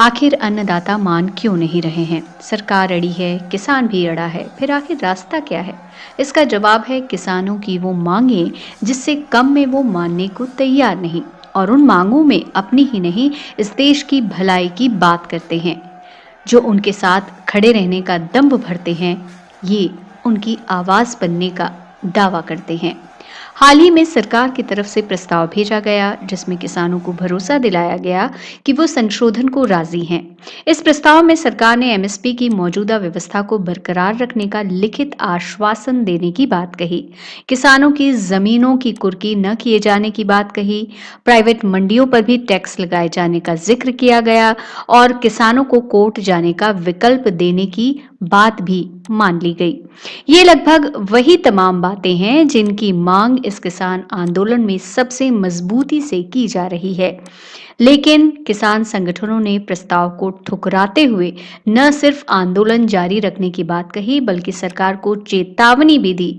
आखिर अन्नदाता मान क्यों नहीं रहे हैं? सरकार अड़ी है, किसान भी अड़ा है, फिर आखिर रास्ता क्या है? इसका जवाब है किसानों की वो मांगें जिससे कम में वो मानने को तैयार नहीं, और उन मांगों में अपनी ही नहीं, इस देश की भलाई की बात करते हैं। जो उनके साथ खड़े रहने का दंभ भरते हैं, ये उनकी आवाज बनने का दावा करते हैं। हाल ही में सरकार की तरफ से प्रस्ताव भेजा गया जिसमें किसानों को भरोसा दिलाया गया कि वो संशोधन को राजी हैं। इस प्रस्ताव में सरकार ने एमएसपी की मौजूदा व्यवस्था को बरकरार रखने का लिखित आश्वासन देने की बात कही, किसानों की जमीनों की कुर्की न किए जाने की बात कही, प्राइवेट मंडियों पर भी टैक्स लगाए जाने का जिक्र किया गया और किसानों को कोर्ट जाने का विकल्प देने की बात भी मान ली गई। ये लगभग वही तमाम बातें हैं जिनकी मांग इस किसान आंदोलन में सबसे मजबूती से की जा रही है। लेकिन किसान संगठनों ने प्रस्ताव को ठुकराते हुए न सिर्फ आंदोलन जारी रखने की बात कही, बल्कि सरकार को चेतावनी भी दी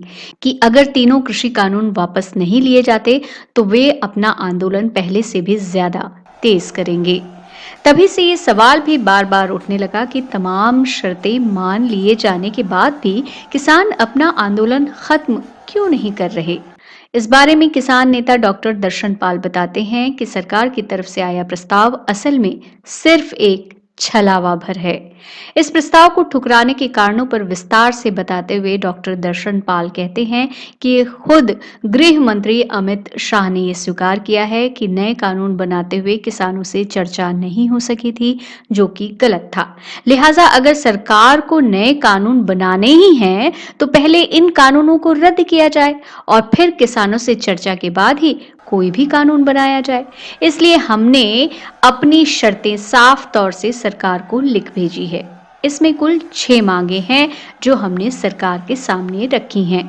कि अगर तीनों कृषि कानून वापस नहीं लिए जाते तो वे अपना आंदोलन पहले से भी ज्यादा तेज करेंगे। तभी से ये सवाल भी बार बार उठने लगा कि तमाम शर्तें मान लिए जाने के बाद भी किसान अपना आंदोलन खत्म क्यों नहीं कर रहे। इस बारे में किसान नेता डॉक्टर दर्शन पाल बताते हैं कि सरकार की तरफ से आया प्रस्ताव असल में सिर्फ एक छलावा भर है। इस प्रस्ताव को ठुकराने के कारणों पर विस्तार से बताते हुए डॉक्टर दर्शन पाल कहते हैं कि खुद गृह मंत्री अमित शाह ने यह स्वीकार किया है कि नए कानून बनाते हुए किसानों से चर्चा नहीं हो सकी थी, जो कि गलत था। लिहाजा अगर सरकार को नए कानून बनाने ही हैं तो पहले इन कानूनों को रद्द किया जाए और फिर किसानों से चर्चा के बाद ही कोई भी कानून बनाया जाए। इसलिए हमने अपनी शर्तें साफ तौर से सरकार को लिख भेजी है। इसमें कुल 6 मांगे हैं जो हमने सरकार के सामने रखी हैं।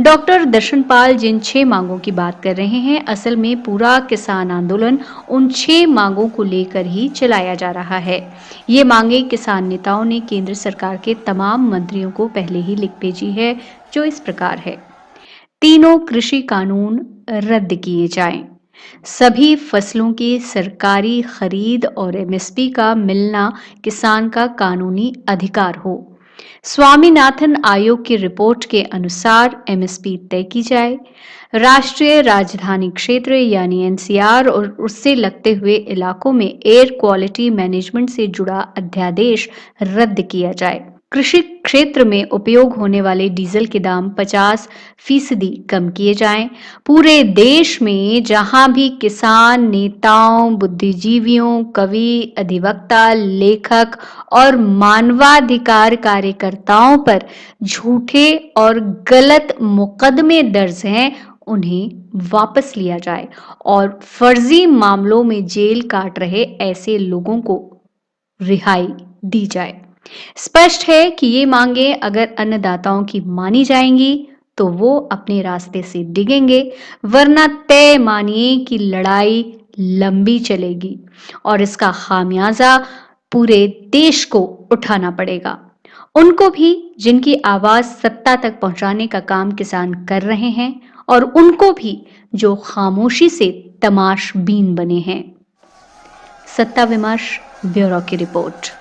डॉक्टर दर्शनपाल जिन 6 मांगों की बात कर रहे हैं, असल में पूरा किसान आंदोलन उन 6 मांगों को लेकर ही चलाया जा रहा है। ये मांगे किसान नेताओं ने केंद्र सरकार के तमाम मंत्रियों को पहले ही लिख भेजी है, जो इस प्रकार है। तीनों कृषि कानून रद्द किए जाएं। सभी फसलों की सरकारी खरीद और एमएसपी का मिलना किसान का कानूनी अधिकार हो। स्वामीनाथन आयोग की रिपोर्ट के अनुसार एमएसपी तय की जाए। राष्ट्रीय राजधानी क्षेत्र यानी एनसीआर और उससे लगते हुए इलाकों में एयर क्वालिटी मैनेजमेंट से जुड़ा अध्यादेश रद्द किया जाए। कृषि क्षेत्र में उपयोग होने वाले डीजल के दाम 50% कम किए जाएं। पूरे देश में जहां भी किसान नेताओं, बुद्धिजीवियों, कवि, अधिवक्ता, लेखक और मानवाधिकार कार्यकर्ताओं पर झूठे और गलत मुकदमे दर्ज हैं, उन्हें वापस लिया जाए और फर्जी मामलों में जेल काट रहे ऐसे लोगों को रिहाई दी जाए। स्पष्ट है कि ये मांगे अगर अन्नदाताओं की मानी जाएंगी तो वो अपने रास्ते से डिगेंगे, वरना तय मानिए कि लड़ाई लंबी चलेगी और इसका खामियाजा पूरे देश को उठाना पड़ेगा। उनको भी जिनकी आवाज सत्ता तक पहुंचाने का काम किसान कर रहे हैं और उनको भी जो खामोशी से तमाशबीन बने हैं। सत्ता विमर्श ब्यूरो की रिपोर्ट।